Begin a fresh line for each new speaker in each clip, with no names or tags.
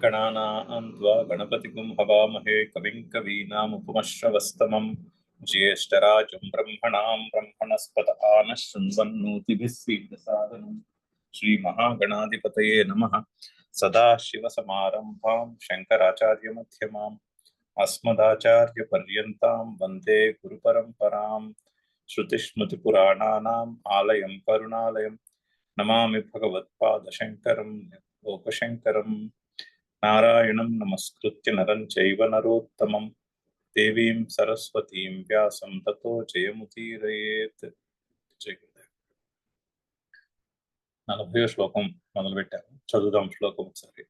गणानां त्वा गणपतिगुं हवामहे कविं कवीनामुपमश्रवस्तमं ज्येष्ठराजं ब्रह्मणां ब्रह्मणस्पत आनः शृण्वन्नोतिभिः सीदसादनं श्रीमहागणाधिपतये नमः। सदाशिवसमारम्भां शङ्कराचार्यमध्यमाम् अस्मदाचार्यपर्यन्तां वन्दे गुरुपरम्परां। श्रुतिस्मृतिपुराणानाम् आलयं करुणालयं नमामि भगवत्पादशङ्करं लोकशङ्करं। नारायणं नमस्कृत्य नरं चैव नरोत्तमं देवीं सरस्वतीं व्यासं ततो जयमुदीरयेत्। జై గురుదేవ్. 40వ శ్లోకం మొదలు పెట్టాము. చదువుదాం శ్లోకం ఒకసారి.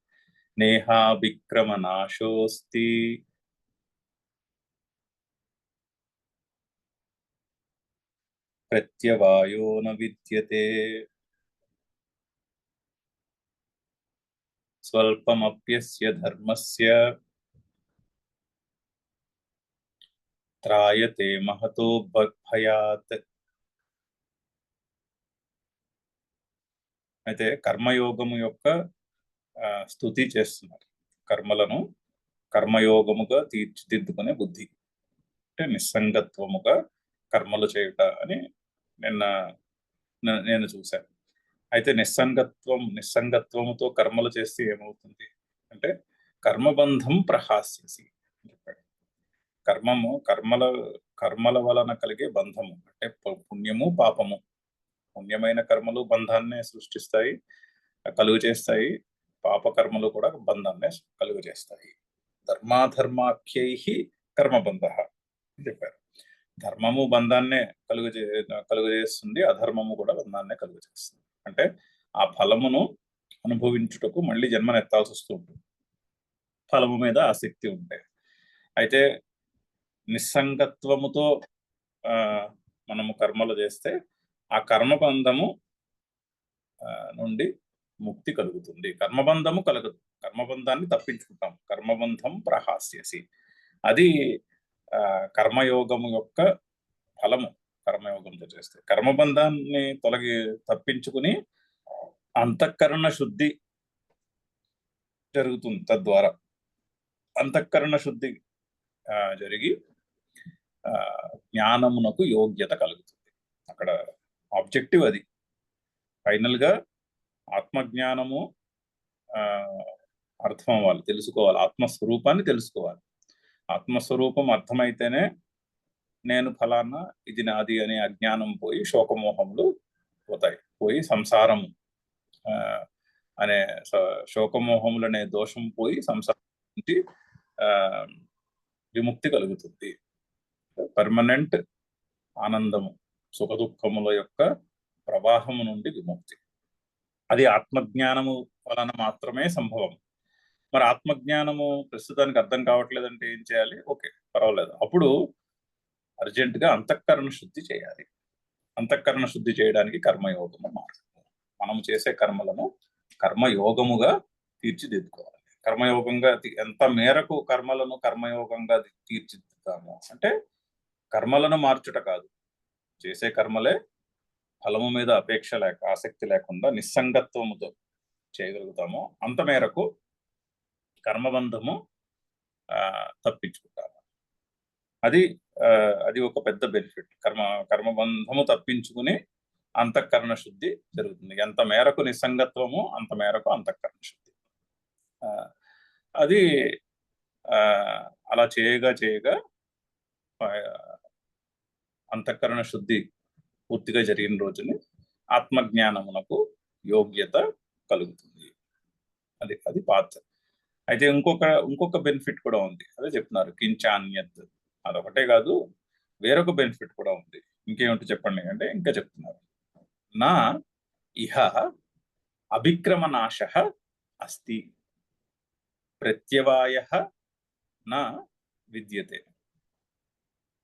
నేహా విక్రమ నాశోస్తి ప్రత్యవాయో న విద్యతే స్వల్పమప్యస్య ధర్మస్య త్రాయతే మహతో భయాత్. అయితే కర్మయోగము యొక్క స్తుతి చేస్తున్నారు. కర్మలను కర్మయోగముగా తీర్చిదిద్దుకునే బుద్ధి అంటే నిస్సంగత్వముగా కర్మలు చేయుట అని నేను చూశాను. అయితే నిస్సంగత్వముతో కర్మలు చేస్తే ఏమవుతుంది అంటే కర్మబంధం ప్రహాస్యసి అని చెప్పాడు. కర్మల వలన కలిగే బంధము అంటే పుణ్యము పాపము. పుణ్యమైన కర్మలు బంధాన్ని సృష్టిస్తాయి, కలుగు చేస్తాయి. పాపకర్మలు కూడా బంధాన్ని కలుగు చేస్తాయి. ధర్మాధర్మాఖ్యై కర్మబంధ అని చెప్పారు. ధర్మము బంధాన్నే కలుగు చేస్తుంది, అధర్మము కూడా బంధాన్నే కలుగు చేస్తుంది. అంటే ఆ ఫలమును అనుభవించుటకు మళ్ళీ జన్మనెత్తాల్సి వస్తూ ఉంటుంది. ఫలము మీద ఆసక్తి ఉంటాయి. అయితే నిస్సంగత్వముతో మనము కర్మలు చేస్తే ఆ కర్మబంధము నుండి ముక్తి కలుగుతుంది. కర్మబంధము కలగదు, కర్మబంధాన్ని తప్పించుకుంటాం. కర్మబంధం ప్రహాస్యసి అది కర్మయోగము యొక్క ఫలము. కర్మయోగంతో చేస్తే కర్మబంధాన్ని తప్పించుకుని అంతఃకరణ శుద్ధి జరుగుతుంది. తద్వారా అంతఃకరణ శుద్ధి జరిగి జ్ఞానమునకు యోగ్యత కలుగుతుంది. అక్కడ ఆబ్జెక్టివ్ అది. ఫైనల్ గా ఆత్మజ్ఞానము అర్థం అవ్వాలి, తెలుసుకోవాలి. ఆత్మస్వరూపాన్ని తెలుసుకోవాలి. ఆత్మస్వరూపం అర్థమైతేనే నేను ఫలానా ఇది నాది అనే అజ్ఞానం పోయి శోకమోహములు పోయి సంసారము అనే శోకమోహములు అనే దోషం పోయి సంసారం నుండి విముక్తి కలుగుతుంది. పర్మనెంట్ ఆనందము, సుఖదుఖముల యొక్క ప్రవాహము నుండి విముక్తి. అది ఆత్మజ్ఞానము వలన మాత్రమే సంభవం. మరి ఆత్మజ్ఞానము ప్రస్తుతానికి అర్థం కావట్లేదంటే ఏం చేయాలి? ఓకే, పర్వాలేదు. అప్పుడు అర్జెంటుగా అంతఃకరణ శుద్ధి చేయాలి. అంతఃకరణ శుద్ధి చేయడానికి కర్మయోగము మార్గం. మనం చేసే కర్మలను కర్మయోగముగా తీర్చిదిద్దుకోవాలి. కర్మయోగంగా ఎంత మేరకు కర్మలను కర్మయోగంగా తీర్చిదిద్దుతాము అంటే కర్మలను మార్చుట కాదు, చేసే కర్మలే ఫలము మీద ఆసక్తి లేకుండా నిస్సంగత్వముతో చేయగలుగుతాము. అంత మేరకు కర్మబంధము తప్పించుకుంటాము. అది ఒక పెద్ద బెనిఫిట్. కర్మబంధము తప్పించుకుని అంతఃకరణ శుద్ధి జరుగుతుంది. ఎంత మేరకు నిస్సంగత్వము అంత మేరకు అంతఃకరణ శుద్ధి. అది అలా చేయగా అంతఃకరణ శుద్ధి పూర్తిగా జరిగిన రోజుని ఆత్మజ్ఞానమునకు యోగ్యత కలుగుతుంది. అది పాత్ర. అయితే ఇంకొక బెనిఫిట్ కూడా ఉంది. అదే చెప్తున్నారు, కించాన్యత్. అదొకటే కాదు, వేరొక బెనిఫిట్ కూడా ఉంది. ఇంకేమిటి చెప్పండి అంటే ఇంకా చెప్తున్నారు, నా ఇహ అభిక్రమనాశ అస్తి ప్రత్యవాయ నా విద్యతే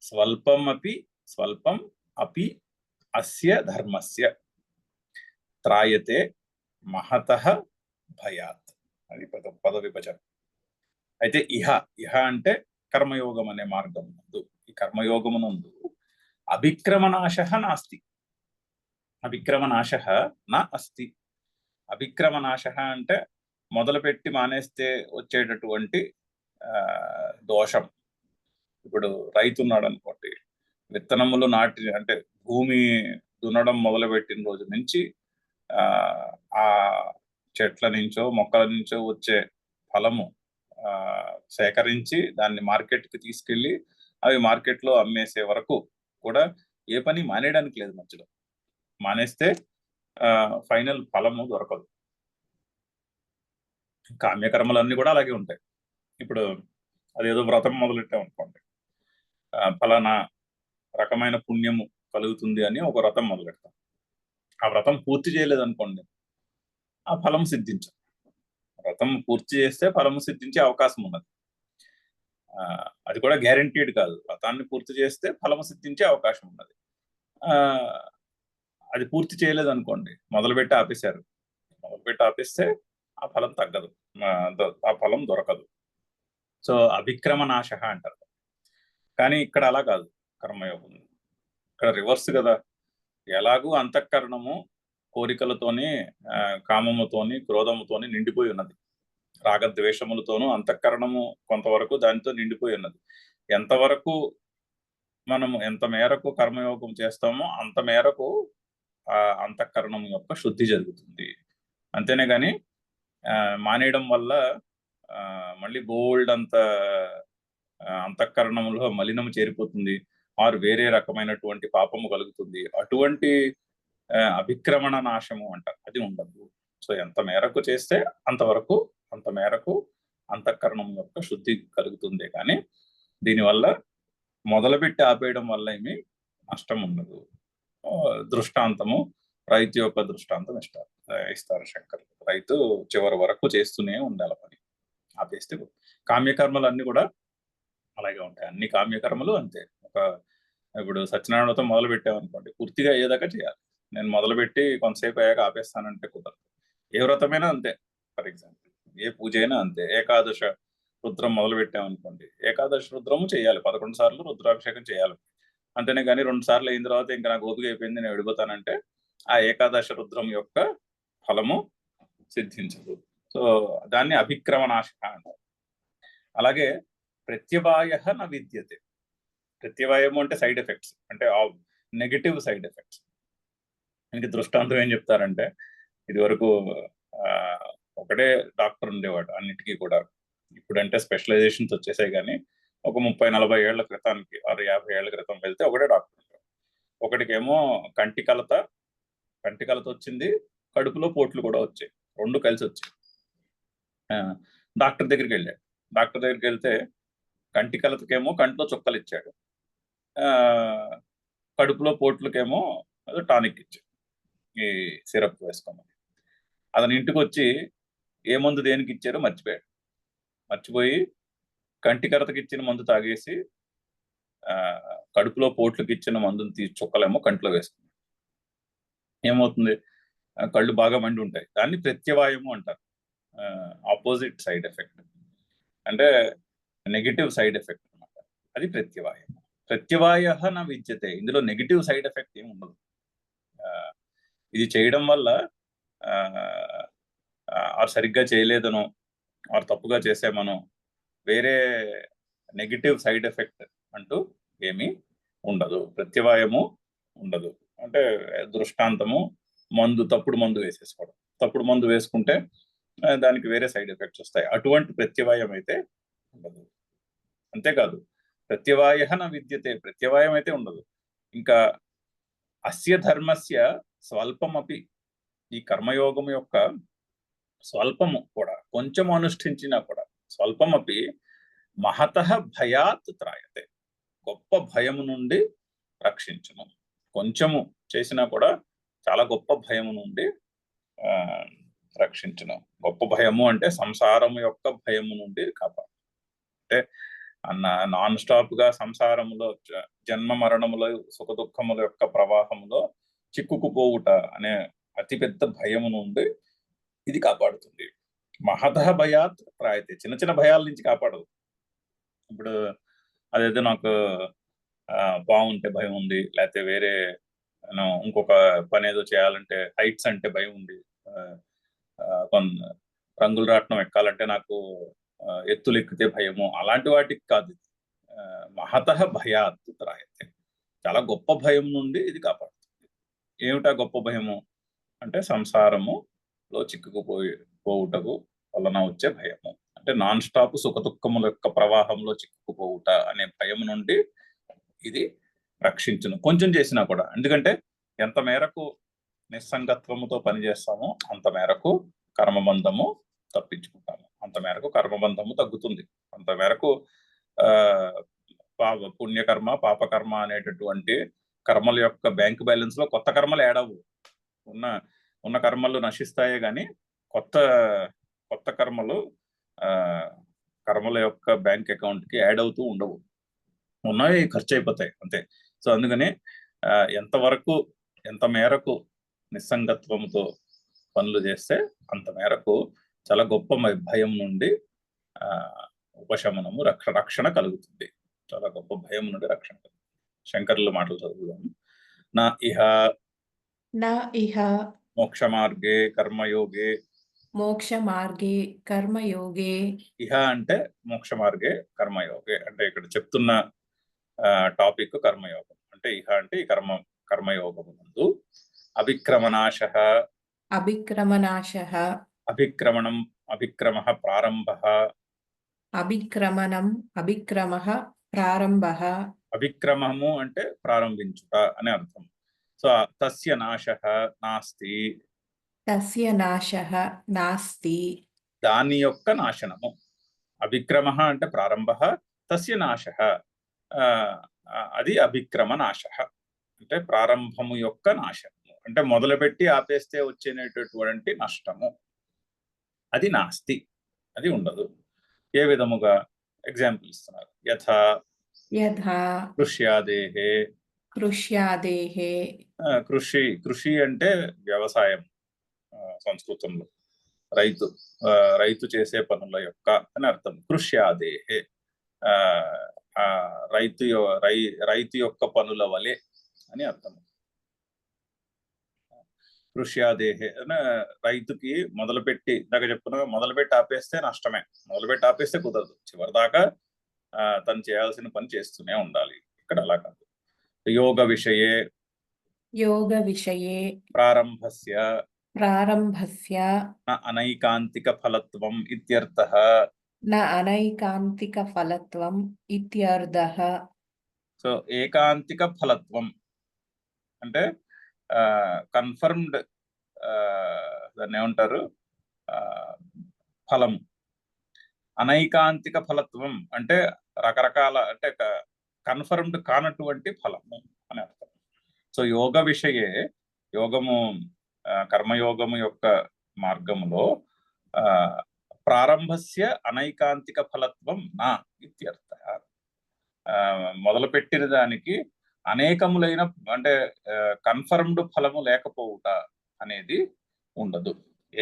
స్వల్పం అపి అస్య ధర్మస్య త్రాయతే మహతః భయాత్. అది పద విభజన. అయితే ఇహ అంటే కర్మయోగం అనే మార్గం నందు, ఈ కర్మయోగమునందు అభిక్రమనాశ నాస్తి. అభిక్రమనాశ నా అస్తి. అభిక్రమ నాశ అంటే మొదలుపెట్టి మానేస్తే వచ్చేటటువంటి దోషం. ఇప్పుడు రైతు ఉన్నాడు అనుకోండి, విత్తనములు నాటి అంటే భూమి దున్నడం మొదలుపెట్టిన రోజు నుంచి ఆ చెట్ల నుంచో మొక్కల నుంచో వచ్చే ఫలము సేకరించి దాన్ని మార్కెట్కి తీసుకెళ్ళి అవి మార్కెట్లో అమ్మేసే వరకు కూడా ఏ పని మానేయడానికి లేదు. మధ్యలో మానేస్తే ఫైనల్ ఫలము దొరకదు. కామ్యకర్మలన్నీ కూడా అలాగే ఉంటాయి. ఇప్పుడు అదేదో వ్రతం మొదలెట్టాం అనుకోండి, ఫలానా రకమైన పుణ్యము కలుగుతుంది అని ఒక వ్రతం మొదలెడతాం. ఆ వ్రతం పూర్తి చేయలేదనుకోండి, ఆ ఫలం సిద్ధించదు. వ్రతం పూర్తి చేస్తే ఫలము సిద్ధించే అవకాశం ఉన్నది. అది కూడా గ్యారంటీడ్ కాదు. వ్రతాన్ని పూర్తి చేస్తే ఫలము సిద్ధించే అవకాశం ఉన్నది. అది పూర్తి చేయలేదు అనుకోండి, మొదలుపెట్టి ఆపేశారు, మొదలుపెట్టి ఆపేస్తే ఆ ఫలం తగ్గదు, ఆ ఫలం దొరకదు. సో అభిక్రమ నాశ అంటారు. కానీ ఇక్కడ అలా కాదు కర్మయోగం. ఇక్కడ రివర్స్ కదా. ఎలాగూ అంతఃకరణము కోరికలతోని, కామముతోని, క్రోధముతోని నిండిపోయి ఉన్నది. రాగద్వేషములతోనూ అంతఃకరణము కొంతవరకు దానితో నిండిపోయి ఉన్నది. ఎంతవరకు మనము ఎంత మేరకు కర్మయోగం చేస్తామో అంత మేరకు ఆ అంతఃకరణం యొక్క శుద్ధి జరుగుతుంది. అంతేనే కానీ మానేయడం వల్ల మళ్ళీ బోల్డ్ అంత అంతఃకరణంలో మలినము చేరిపోతుంది, ఆరు వేరే రకమైనటువంటి పాపము కలుగుతుంది. అటువంటి అభిక్రమణ నాశము అంటారు, అది ఉండదు. సో ఎంత మేరకు చేస్తే అంత మేరకు అంతఃకరణం యొక్క శుద్ధి కలుగుతుంది. కానీ దీనివల్ల మొదలుపెట్టి ఆపేయడం వల్ల ఏమి నష్టం ఉండదు. దృష్టాంతము రైతు యొక్క దృష్టాంతం ఇస్తారు శంకర్. రైతు చివరి వరకు చేస్తూనే ఉండాలి పని, ఆపేస్తే. కామ్యకర్మలు అన్ని కూడా అలాగే ఉంటాయి. అన్ని కామ్యకర్మలు అంతే. ఇప్పుడు సత్యనారాయణ వ్రతం మొదలు పెట్టామనుకోండి, పూర్తిగా అయ్యేదాకా చేయాలి. నేను మొదలుపెట్టి కొంతసేపు అయ్యాక ఆపేస్తానంటే కుదరదు. ఏ వ్రతమైనా అంతే. ఫర్ ఎగ్జాంపుల్ ఏ పూజ అయినా అంతే. ఏకాదశ రుద్రం మొదలు పెట్టామనుకోండి, ఏకాదశ రుద్రము చేయాలి, 11 సార్లు రుద్రాభిషేకం చేయాలి. అంతేనే కానీ 2 సార్లు అయిన తర్వాత ఇంకా నాకు ఓపిక అయిపోయింది, నేను విడిపోతానంటే ఆ ఏకాదశ రుద్రం యొక్క ఫలము సిద్ధించదు. సో దాన్ని అభిక్రమనాశ అంటారు. అలాగే ప్రత్యవాయ న విద్యతే. ప్రత్యవాయము అంటే సైడ్ ఎఫెక్ట్స్, అంటే నెగటివ్ సైడ్ ఎఫెక్ట్స్. ఇంక దృష్టాంతం ఏం చెప్తారంటే, ఇది వరకు ఒకటే డాక్టర్ ఉండేవాడు అన్నిటికీ కూడా. ఇప్పుడంటే స్పెషలైజేషన్స్ వచ్చేసాయి. కానీ ఒక 30-40 ఏళ్ల క్రితానికి, 50 ఏళ్ల క్రితం వెళ్తే ఒకటే డాక్టర్ ఉండేవాడు. ఒకటికేమో కంటి కలత వచ్చింది, కడుపులో పోట్లు కూడా వచ్చాయి, 2 కలిసి వచ్చాయి. డాక్టర్ దగ్గరికి వెళ్ళాడు. డాక్టర్ దగ్గరికి వెళ్తే కంటి కలతకేమో కంట్లో చుక్కలు ఇచ్చాడు, కడుపులో పోట్లకేమో టానిక్ ఇచ్చాడు, ఈ సిరప్ వేసుకోమని. అతని ఇంటికి వచ్చి ఏ మందు దేనికి ఇచ్చారో మర్చిపోయి కంటి కరతకి ఇచ్చిన మందు తాగేసి కడుపులో పోట్లకి ఇచ్చిన మందుని చుక్కలేమో కంట్లో వేసుకున్నాడు. ఏమవుతుంది? కళ్ళు బాగా మండి ఉంటాయి. దాన్ని ప్రత్యవాయము అంటారు. ఆపోజిట్ సైడ్ ఎఫెక్ట్, అంటే నెగిటివ్ సైడ్ ఎఫెక్ట్ అనమాట. అది ప్రత్యవాయం. ప్రత్యవాయ నా విద్యతే. ఇందులో నెగిటివ్ సైడ్ ఎఫెక్ట్ ఏమి ఉండదు. ఇది చేయడం వల్ల ఆరు సరిగ్గా చేయలేదనో, ఆరు తప్పుగా చేసామనో, వేరే నెగిటివ్ సైడ్ ఎఫెక్ట్ అంటూ ఏమీ ఉండదు. ప్రత్యవాయము ఉండదు. అంటే దృష్టాంతము తప్పుడు మందు వేసేసుకోవడం. తప్పుడు మందు వేసుకుంటే దానికి వేరే సైడ్ ఎఫెక్ట్స్ వస్తాయి. అటువంటి ప్రత్యవాయం అయితే ఉండదు. అంతేకాదు ప్రత్యవాయ న విద్యతే, ప్రత్యవాయం అయితే ఉండదు. ఇంకా అస్య ధర్మస్య స్వల్పమపి, ఈ కర్మయోగం యొక్క స్వల్పము కూడా, కొంచెం అనుష్ఠించినా కూడా, స్వల్పమపి మహతః భయాత్ త్రాయతే, గొప్ప భయము నుండి రక్షించును. కొంచెము చేసినా కూడా చాలా గొప్ప భయము నుండి రక్షించును. గొప్ప భయము అంటే సంసారము యొక్క భయము నుండి కాపాడు. అంటే నాన్ స్టాప్ గా సంసారములో, జన్మ మరణములో, సుఖ దుఃఖముల యొక్క ప్రవాహంలో చిక్కుకుపోవుట అనే అతిపెద్ద భయము నుండి ఇది కాపాడుతుంది. మహతః భయాత్ త్రాయతే, చిన్న చిన్న భయాల నుంచి కాపాడదు. ఇప్పుడు అదైతే నాకు పాము అంటే భయం ఉంది, లేకపోతే వేరే ఇంకొక పని ఏదో చేయాలంటే హైట్స్ అంటే భయం ఉంది, కొన్ని రంగుల రాట్నం ఎక్కాలంటే నాకు ఎత్తులు ఎక్కితే భయము, అలాంటి వాటికి కాదు. మహతః భయాత్ త్రాయతే, చాలా గొప్ప భయం నుండి ఇది కాపాడుతుంది. ఏమిటా గొప్ప భయము అంటే సంసారములో పోవుటకు వలన వచ్చే భయము. అంటే నాన్ స్టాప్ సుఖదుఖముల యొక్క ప్రవాహంలో చిక్కుకుపోవుట అనే భయం నుండి ఇది రక్షించును, కొంచెం చేసినా కూడా. ఎందుకంటే ఎంత మేరకు నిస్సంగత్వముతో పనిచేస్తామో అంత మేరకు కర్మబంధము తప్పించుకుంటాము, అంత మేరకు కర్మబంధము తగ్గుతుంది, అంత మేరకు పుణ్యకర్మ పాపకర్మ అనేటటువంటి కర్మల యొక్క బ్యాంక్ బ్యాలెన్స్ లో కొత్త కర్మలు ఏడవు. ఉన్న కర్మలు నశిస్తాయే గాని కొత్త కర్మలు కర్మల యొక్క బ్యాంక్ అకౌంట్ కి యాడ్ అవుతూ ఉండవు, ఉన్నవి ఖర్చు అయిపోతాయి అంతే. సో అందుకని ఎంత మేరకు నిస్సంగత్వంతో పనులు చేస్తే అంత మేరకు చాలా గొప్ప భయం నుండి ఉపశమనము రక్షణ కలుగుతుంది, చాలా గొప్ప భయం నుండి రక్షణ కలుగుతుంది. శంకరుల మాటలు చదువుదాము. నా ఇహ మోక్ష మార్గే కర్మయోగే. ఇహ అంటే మోక్ష మార్గే కర్మయోగే అంటే ఇక్కడ చెప్తున్న టాపిక్ కర్మయోగం. అంటే ఇహ అంటే ఈ కర్మయోగము నందు అభిక్రమనాశః అభిక్రమః ప్రారంభః. అభిక్రమము అంటే ప్రారంభించుట అని అర్థం. సో తస్య నాశః నాస్తి, దాని యొక్క నాశనము. అభిక్రమః అంటే ప్రారంభః, తస్య నాశః అది అభిక్రమ నాశః అంటే ప్రారంభము యొక్క నాశనము. అంటే మొదలుపెట్టి ఆపేస్తే వచ్చేటటువంటి నష్టము అది నాస్తి, అది ఉండదు. ఏ విధముగా ఎగ్జాంపుల్ ఇస్తున్నారు. యథా కృష్యాదేహే. కృషి అంటే వ్యవసాయం, సంస్కృతంలో రైతు చేసే పనుల యొక్క అని అర్థం. కృష్యాదేహే రైతు యొక్క పనుల వలె అని అర్థం. కృష్యాదేహే రైతుకి మొదలుపెట్టి ఇందాక చెప్పుకున్నా, మొదలుపెట్టి ఆపేస్తే నష్టమే, మొదలుపెట్టి ఆపేస్తే కుదరదు, చివరిదాకా తను చేయాల్సిన పని చేస్తూనే ఉండాలి. ఇక్కడ అలా కాదు. యోగ విషయే ప్రారంభస్య అనైకాంతిక ఫలత్వం ఇత్యర్థః. సో ఏకాంతిక ఫలత్వం అంటే కన్ఫర్మ్డ్, దాన్ని ఏమంటారు, ఫలము. అనైకాంతిక ఫలత్వం అంటే రకరకాల, అంటే కన్ఫర్మ్డ్ కానటువంటి ఫలము అని అర్థం. సో యోగ విషయే, కర్మయోగము యొక్క మార్గములో ప్రారంభస్య అనైకాంతిక ఫలత్వం నా ఇత్యర్థ. మొదలుపెట్టిన దానికి అనేకములైన అంటే కన్ఫర్మ్డ్ ఫలము లేకపోవుట అనేది ఉండదు.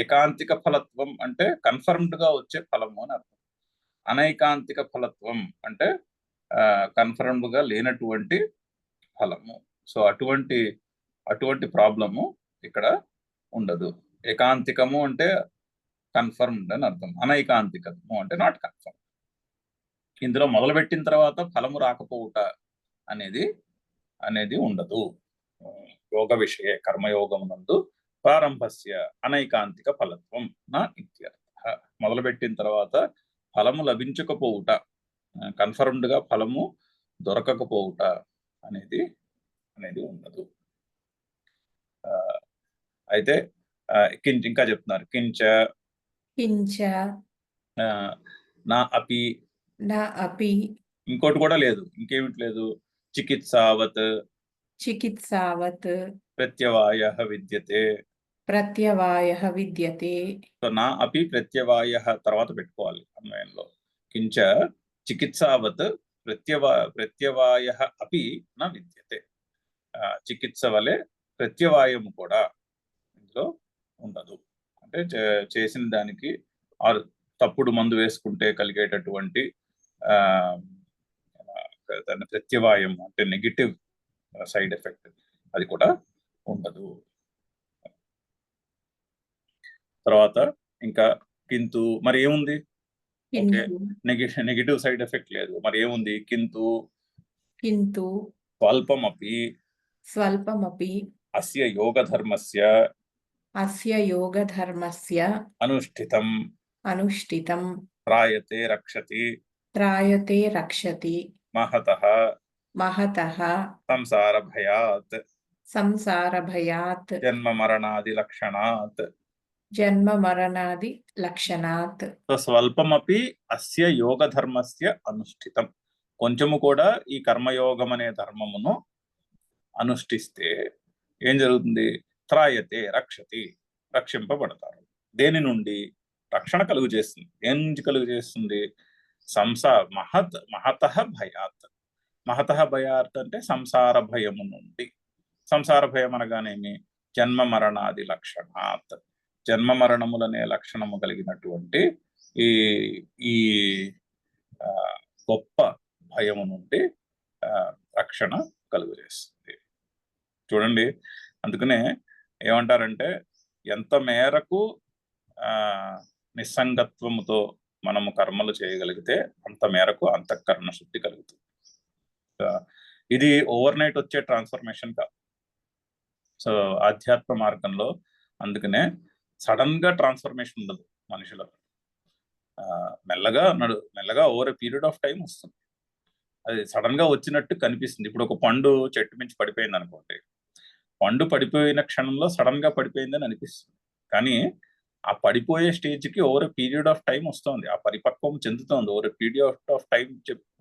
ఏకాంతిక ఫలత్వం అంటే కన్ఫర్మ్డ్ గా వచ్చే ఫలము అని అర్థం. అనైకాంతిక ఫలత్వం అంటే కన్ఫర్మ్డ్ గా లేనటువంటి ఫలము. సో అటువంటి ప్రాబ్లము ఇక్కడ ఉండదు. ఏకాంతికము అంటే కన్ఫర్మ్డ్ అని అర్థం, అనైకాంతికము అంటే నాట్ కన్ఫర్మ్. ఇందులో మొదలుపెట్టిన తర్వాత ఫలము రాకపోవుట అనేది ఉండదు. యోగ విషయే కర్మయోగమునందు ప్రారంభస్య అనైకాంతిక ఫలత్వం నా ఇత్యర్థ. మొదలుపెట్టిన తర్వాత ఫలము లభించకపోవుట, కన్ఫర్మ్డ్ గా ఫలము దొరకకపోవుట అనేది ఉండదు. అయితే ఇంకా చెప్తున్నారు. కించ నా అపి, ఇంకోటి కూడా లేదు. ఇంకేమిటి లేదు? చికిత్సావత్ ప్రత్యవాయః విద్యతే. సో నా అపి ప్రత్యవాయః తర్వాత పెట్టుకోవాలి అన్వయంలో. కించ చికిత్సావత్ ప్రత్యవాయః అపి నా విద్యతే. చికిత్స వలె ప్రత్యవాయము కూడా ఇందులో ఉండదు. అంటే చేసిన దానికి తప్పుడు మందు వేసుకుంటే కలిగేటటువంటి దాని ప్రత్యవాయం అంటే నెగిటివ్ సైడ్ ఎఫెక్ట్ అది కూడా ఉండదు. తర్వాత ఇంకా కింతు మరి ఏముంది? ఓకే,
किन्तु
నెగిటివ్ సైడ్ ఎఫెక్ట్ లేదు. మరి ఏముంది? కింతు
किन्तु
స్వల్పమపి
स्वल्पमपि
అస్య యోగధర్మస్య
अस्य योगधर्मस्य
అనుష్ఠితం
अनुष्ठितं
త్రాయతే రక్షతి
त्रायते रक्षति
మహతః
महतः
సంసార భయాత్
संसारभयात्
జన్మ మరణాది లక్షణాత్.
जन्ममरणादि लक्षणात्.
సో స్వల్పమపి అస్య యోగ ధర్మస్య అనుష్ఠితం. కొంచెము కూడా ఈ కర్మయోగం అనే ధర్మమును అనుష్ఠిస్తే ఏం జరుగుతుంది? త్రాయతే రక్షతి, రక్షింపబడతారు. దేని నుండి? రక్షణ కలుగు చేస్తుంది. దేని నుంచి కలుగు చేస్తుంది? మహతః భయాత్. మహతః భయాత్ అంటే సంసార భయము నుండి. సంసార భయం అనగానేమి? జన్మ మరణాది లక్షణాత్. జన్మ మరణములనే లక్షణము కలిగినటువంటి ఈ ఈ గొప్ప భయము నుండి రక్షణ కలుగు చేస్తుంది. చూడండి, అందుకనే ఏమంటారంటే ఎంత మేరకు నిస్సంగత్వముతో మనము కర్మలు చేయగలిగితే అంత మేరకు అంతఃకరణ శుద్ధి కలుగుతుంది. ఇది ఓవర్ నైట్ వచ్చే ట్రాన్స్ఫర్మేషన్ కాదు. సో ఆధ్యాత్మ మార్గంలో అందుకనే సడన్ గా ట్రాన్స్ఫర్మేషన్ ఉండదు మనిషిలో. మెల్లగా over a period of time వస్తుంది. అది సడన్ గా వచ్చినట్టు కనిపిస్తుంది. ఇప్పుడు ఒక పండు చెట్టు మించి పడిపోయింది అనుకోండి, పండు పడిపోయిన క్షణంలో సడన్ గా పడిపోయిందని అనిపిస్తుంది. కానీ ఆ పడిపోయే స్టేజ్కి over a period of time వస్తుంది, ఆ పరిపక్వం చెందుతోంది. Over a period of time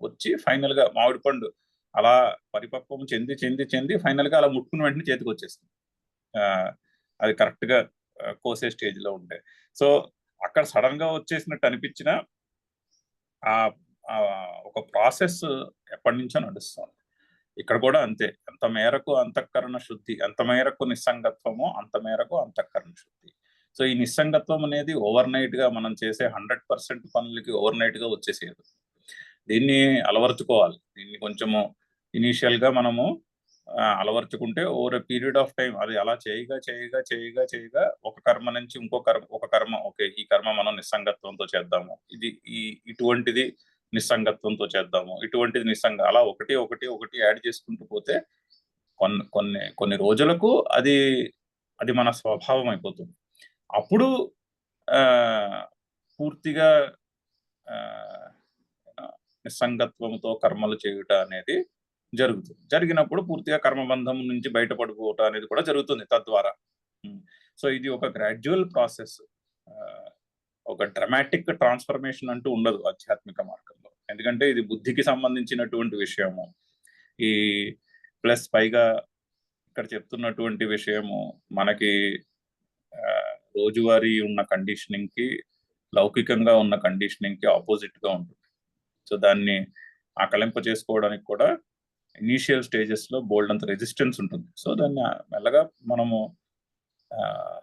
వచ్చి ఫైనల్ గా మామిడి పండు అలా పరిపక్వం చెంది చెంది చెంది ఫైనల్ గా అలా ముట్టుకుని వెంటనే చేతికి వచ్చేస్తుంది. అది కరెక్ట్ గా కోసే స్టేజ్ లో ఉంటే. సో అక్కడ సడన్ గా వచ్చేసినట్టు అనిపించిన ఒక ప్రాసెస్ ఎప్పటి నుంచో నడుస్తుంది. ఇక్కడ కూడా అంతే. ఎంత మేరకు అంతఃకరణ శుద్ధి, ఎంత మేరకు నిస్సంగత్వమో అంత మేరకు అంతఃకరణ శుద్ధి. సో ఈ నిస్సంగత్వం అనేది ఓవర్ నైట్ గా మనం చేసే 100% పనులకి ఓవర్ నైట్ గా వచ్చేసేది. దీన్ని అలవర్చుకోవాలి. దీన్ని కొంచెము ఇనీషియల్ గా మనము అలవర్చుకుంటే over a period of time అది అలా చేయగా చేయగా చేయగా చేయగా ఒక కర్మ నుంచి ఇంకో కర్మ ఓకే, ఈ కర్మ మనం నిస్సంగత్వంతో చేద్దాము, ఇటువంటిది నిస్సంగత్వంతో చేద్దాము, ఇటువంటిది అలా ఒకటి ఒకటి ఒకటి యాడ్ చేసుకుంటూ పోతే కొన్ని రోజులకు అది మన స్వభావం అయిపోతుంది. అప్పుడు పూర్తిగా నిస్సంగత్వంతో కర్మలు చేయుట అనేది జరుగుతుంది. జరిగినప్పుడు పూర్తిగా కర్మబంధం నుంచి బయటపడిపోవటం అనేది కూడా జరుగుతుంది తద్వారా. సో ఇది ఒక గ్రాడ్యువల్ ప్రాసెస్. ఒక డ్రమాటిక్ ట్రాన్స్ఫర్మేషన్ అంటూ ఉండదు ఆధ్యాత్మిక మార్గంలో. ఎందుకంటే ఇది బుద్ధికి సంబంధించినటువంటి విషయము. ఈ ప్లస్ పైగా ఇక్కడ చెప్తున్నటువంటి విషయము మనకి రోజువారీ ఉన్న కండిషనింగ్ కి, లౌకికంగా ఉన్న కండిషనింగ్ కి ఆపోజిట్ గా ఉంటుంది. సో దాన్ని ఆకలింప చేసుకోవడానికి కూడా ఇనీషియల్ స్టేజెస్ లో బోల్డ్ అంత రెసిస్టెన్స్ ఉంటుంది. సో దాన్ని మెల్లగా మనము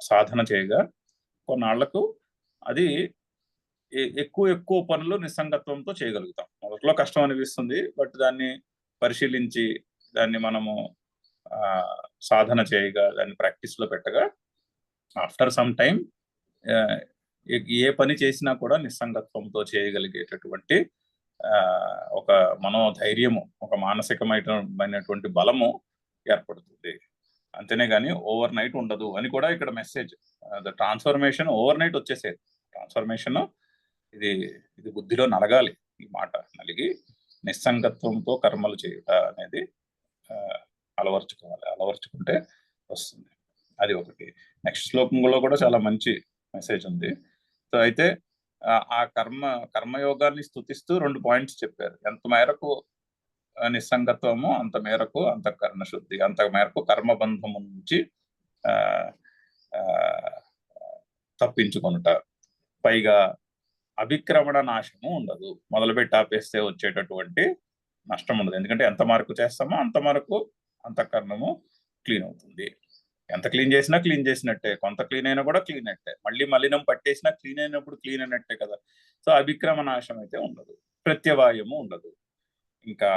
సాధన చేయగా కొన్నాళ్లకు అది ఎక్కువ పనులు నిస్సంగత్వంతో చేయగలుగుతాం. మొదట్లో కష్టం అనిపిస్తుంది, బట్ దాన్ని పరిశీలించి దాన్ని మనము సాధన చేయగా దాన్ని ప్రాక్టీస్ లో పెట్టగా ఆఫ్టర్ సమ్ టైం ఏ పని చేసినా కూడా నిస్సంగత్వంతో చేయగలిగేటటువంటి ఒక మనోధైర్యము, ఒక మానసికమైనటువంటి బలము ఏర్పడుతుంది. అంతేనే గాని ఓవర్ నైట్ ఉండదు అని కూడా ఇక్కడ message. The transformation over night వచ్చేసేది. ట్రాన్స్ఫర్మేషన్ ఇది బుద్ధిలో నలగాలి. ఈ మాట నలిగి నిస్సంగత్వంతో కర్మలు చేయుట అనేది అలవర్చుకోవాలి. అలవర్చుకుంటే వస్తుంది. అది ఒకటి. నెక్స్ట్ శ్లోకంలో కూడా చాలా మంచి మెసేజ్ ఉంది. సో అయితే ఆ కర్మయోగాన్ని స్తుతిస్తూ 2 పాయింట్స్ చెప్పారు. ఎంత మేరకు నిస్సంగత్వము అంత మేరకు అంతఃకరణ శుద్ధి, అంత మేరకు కర్మబంధము నుంచి తప్పించుకొనుట, పైగా అభిక్రమణ నాశము ఉండదు. మొదలుపెట్టి ఆపేస్తే వచ్చేటటువంటి నష్టం ఉండదు. ఎందుకంటే ఎంత మార్కు చేస్తామో అంత వరకు అంతఃకరణము క్లీన్ అవుతుంది. ఎంత క్లీన్ చేసినా క్లీన్ చేసినట్టే, కొంత క్లీన్ అయినా కూడా క్లీన్ అయినట్టే, మళ్ళీ మలినం పట్టేసినా క్లీన్ అయినప్పుడు క్లీన్ అయినట్టే కదా. సో అభిక్రమ నాశం అయితే ఉండదు, ప్రత్యవాయము ఉండదు. ఇంకా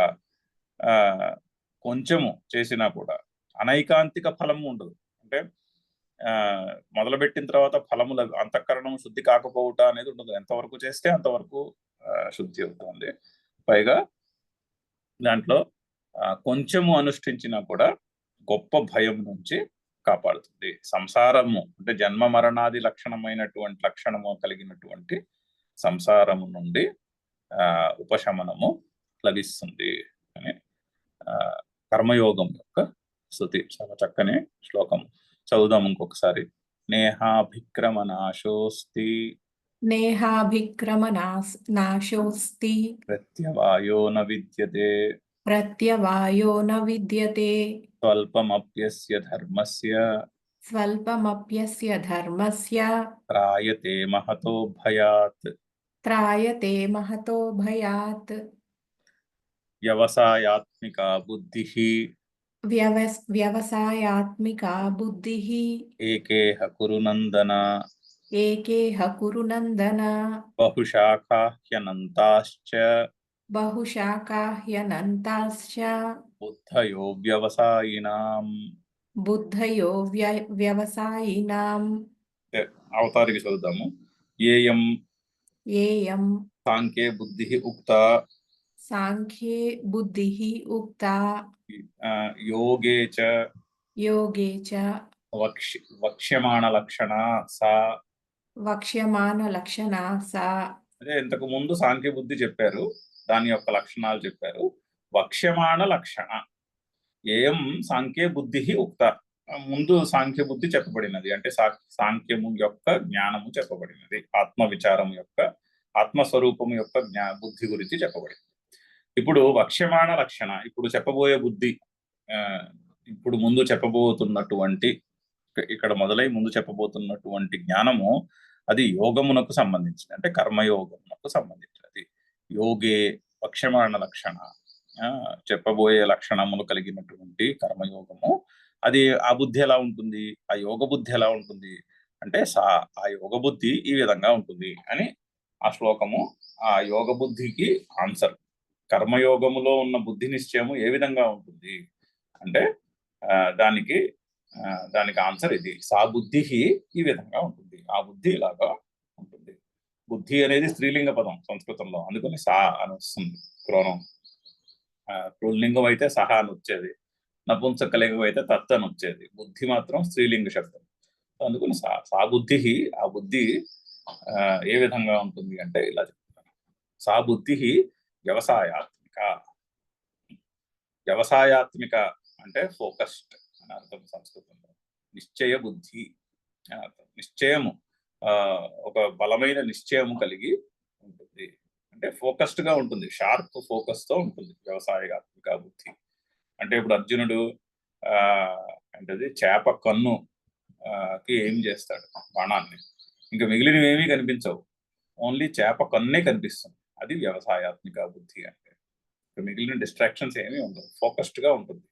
కొంచెము చేసినా కూడా అనైకాంతిక ఫలము ఉండదు. అంటే మొదలుపెట్టిన తర్వాత ఫలముల అంతఃకరణం శుద్ధి కాకపోవట అనేది ఉండదు. ఎంతవరకు చేస్తే అంతవరకు శుద్ధి అవుతుంది. పైగా దాంట్లో కొంచెము అనుష్ఠించినా కూడా గొప్ప భయం నుంచి కాపాడుతుంది. సంసారము అంటే జన్మ మరణాది లక్షణమైనటువంటి లక్షణము కలిగినటువంటి సంసారము నుండి ఉపశమనము లభిస్తుంది అని కర్మయోగం యొక్క స్తుతి. చాలా చక్కని శ్లోకం. చదువుదాం ఇంకొకసారి. నేహాభిక్రమనాశోస్తి
నాశోస్తి
ప్రత్యవాయో న విద్యతే
ప్రత్యవాయో న విద్యతే
స్వల్పమప్యస్య ధర్మస్య త్రాయతే మహతో భయాత్ వ్యవసాయాత్మికా బుద్ధిః ఏకేహ కురు నందన బహుశాఖాహ్యనంతాశ్చ బుద్ధయో వ్యవసాయినాం. అవతారికి చదువుతాము. ఏయం సాంఖ్యే బుద్ధిః ఉక్తా యోగే చ వక్ష్యమాణ లక్షణా సా. అదే ఇంతకు ముందు సాంఖ్య బుద్ధి చెప్పారు, దాని యొక్క లక్షణాలు చెప్పారు. వక్ష్యమాణ లక్షణ ఏం సాంఖ్య బుద్ధి ఉక్త, ముందు సాంఖ్య బుద్ధి చెప్పబడినది. అంటే సాంఖ్యము యొక్క జ్ఞానము చెప్పబడినది, ఆత్మ విచారము యొక్క ఆత్మస్వరూపము యొక్క బుద్ధి గురించి చెప్పబడింది. ఇప్పుడు వక్ష్యమాణ లక్షణ, ఇప్పుడు చెప్పబోయే బుద్ధి, ఇప్పుడు ముందు చెప్పబోతున్నటువంటి, ఇక్కడ మొదలై ముందు చెప్పబోతున్నటువంటి జ్ఞానము అది యోగమునకు సంబంధించింది, అంటే కర్మయోగమునకు సంబంధించినది. యోగే వక్ష్యమాణ లక్షణ, చెప్పబోయే లక్షణములు కలిగినటువంటి కర్మయోగము, అది ఆ బుద్ధి ఎలా ఉంటుంది, ఆ యోగ బుద్ధి ఎలా ఉంటుంది అంటే ఆ యోగ బుద్ధి ఈ విధంగా ఉంటుంది అని ఆ శ్లోకము ఆ యోగ బుద్ధికి ఆన్సర్. కర్మయోగములో ఉన్న బుద్ధి నిశ్చయము ఏ విధంగా ఉంటుంది అంటే దానికి ఆన్సర్ ఇది. సా బుద్ధి ఈ విధంగా ఉంటుంది, ఆ బుద్ధి ఇలాగా ఉంటుంది. బుద్ధి అనేది స్త్రీలింగ పదం సంస్కృతంలో, అందుకని సా అని వస్తుంది. పుల్లింగం అయితే సహా అని వచ్చేది, నపుంసకలింగం అయితే తత్ అని వచ్చేది. బుద్ధి మాత్రం స్త్రీలింగ శబ్దం, అందుకని సా బుద్ధి, ఆ బుద్ధి ఏ విధంగా ఉంటుంది అంటే ఇలా చెప్తాను. సా బుద్ధి వ్యవసాయాత్మిక అంటే ఫోకస్డ్ అని అర్థం సంస్కృతంలో. నిశ్చయ బుద్ధి అని అర్థం. నిశ్చయము, ఒక బలమైన నిశ్చయము కలిగి ఉంటుంది, అంటే ఫోకస్డ్ గా ఉంటుంది, షార్ప్ ఫోకస్ తో ఉంటుంది వ్యవసాయాత్మిక బుద్ధి. అంటే ఇప్పుడు అర్జునుడు అంటే చేప కన్నుకి ఏం చేస్తాడు, బాణాన్ని, ఇంకా మిగిలినవి ఏమీ కనిపించవు, ఓన్లీ చేప కన్నే కనిపిస్తుంది. అది వ్యవసాయాత్మిక బుద్ధి అంటే. మిగిలిన డిస్ట్రాక్షన్స్ ఏమీ ఉండవు, ఫోకస్డ్ గా ఉంటుంది.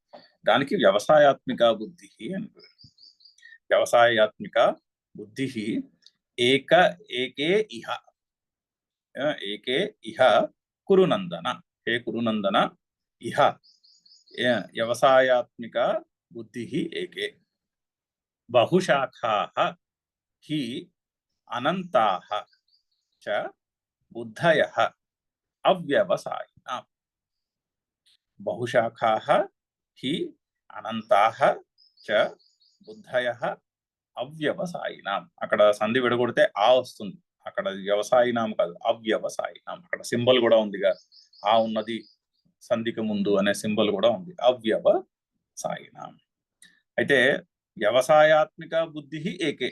దానికి వ్యవసాయాత్మిక బుద్ధి అని పేరు. వ్యవసాయాత్మిక బుద్ధి ఏకే ఇహ కురునందన, హే కురునందన, ఇహ వ్యవసాయాత్మిక బుద్ధి ఏకే బహుశాఖాః హి అనంతాః చ బుద్ధయః అవ్యవసాయినాం. బహుశాఖాః హి అనంతాః చ బుద్ధయః అవ్యవసాయినాం. అక్కడ సంధి విడగొడితే ఆ వస్తుంది, అక్కడ వ్యవసాయినాం కాదు, అవ్యవసాయినాం. అక్కడ సింబల్ కూడా ఉందిగా, ఆ ఉన్నది సంధికి ముందు అనే సింబల్ కూడా ఉంది, అవ్యవసాయినాం. అయితే వ్యవసాయాత్మిక బుద్ధి ఏకే,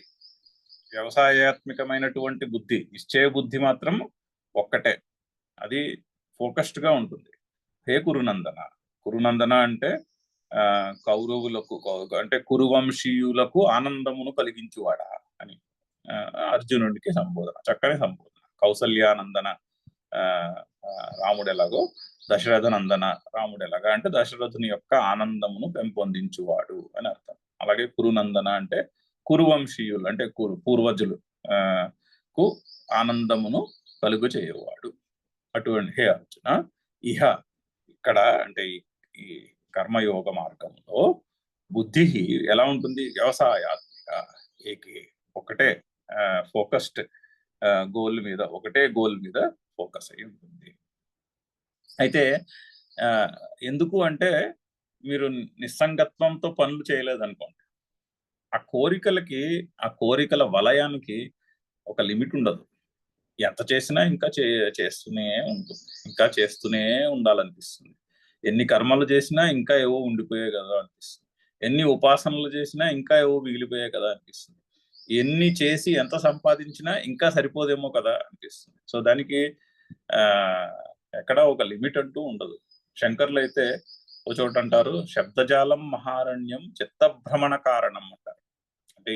వ్యవసాయాత్మికమైనటువంటి బుద్ధి, నిశ్చయ బుద్ధి మాత్రం ఒక్కటే, అది ఫోకస్డ్ గా ఉంటుంది. హే కురునందన అంటే కౌరవులకు అంటే కురువంశీయులకు ఆనందమును కలిగించువాడా అని అర్జునుడికి సంబోధన, చక్కని సంబోధన. కౌసల్యానందన రాముడు ఎలాగో, దశరథ నందన రాముడు ఎలాగా అంటే దశరథుని యొక్క ఆనందమును పెంపొందించువాడు అని అర్థం. అలాగే కురునందన అంటే కురువంశీయులు అంటే పూర్వజులు కు ఆనందమును కలుగు చేయవాడు. అటువంటి హే అర్జున, ఇహ ఇక్కడ అంటే ఈ కర్మయోగ మార్గంలో బుద్ధి ఎలా ఉంటుంది, వ్యవసాయాత్మిక, ఒకటే ఫోకస్డ్ గోల్ మీద, ఒకటే గోల్ మీద ఫోకస్ అయి ఉంటుంది. అయితే ఎందుకు అంటే మీరు నిస్సంగత్వంతో పనులు చేయలేదనుకోండి, ఆ కోరికల వలయానికి ఒక లిమిట్ ఉండదు. ఎంత చేసినా ఇంకా చేస్తూనే ఉంటుంది, ఇంకా చేస్తూనే ఉండాలనిపిస్తుంది. ఎన్ని కర్మలు చేసినా ఇంకా ఏవో ఉండిపోయాయి కదా అనిపిస్తుంది. ఎన్ని ఉపాసనలు చేసినా ఇంకా ఏవో మిగిలిపోయాయి కదా అనిపిస్తుంది. ఎన్ని చేసి ఎంత సంపాదించినా ఇంకా సరిపోదేమో కదా అనిపిస్తుంది. సో దానికి ఎక్కడ ఒక లిమిట్ అంటూ ఉండదు. శంకర్లు అయితే ఒక చోట అంటారు, శబ్దజాలం మహారణ్యం చిత్తభ్రమణ కారణం అంటారు. అంటే